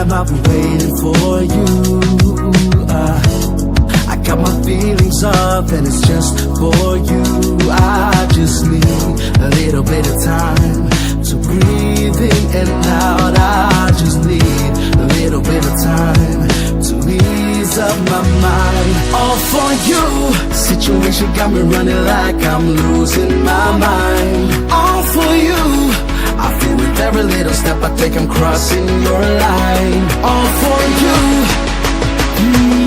time I've been waiting for you. I got my feelings up and it's just for you. I just need a little bit of time to breathe in and out. I just need a little bit of time to ease up my mind. All for you. Situation got me running like I'm losing my mind. All for you. I feel with every little step I take I'm crossing your line. All for you.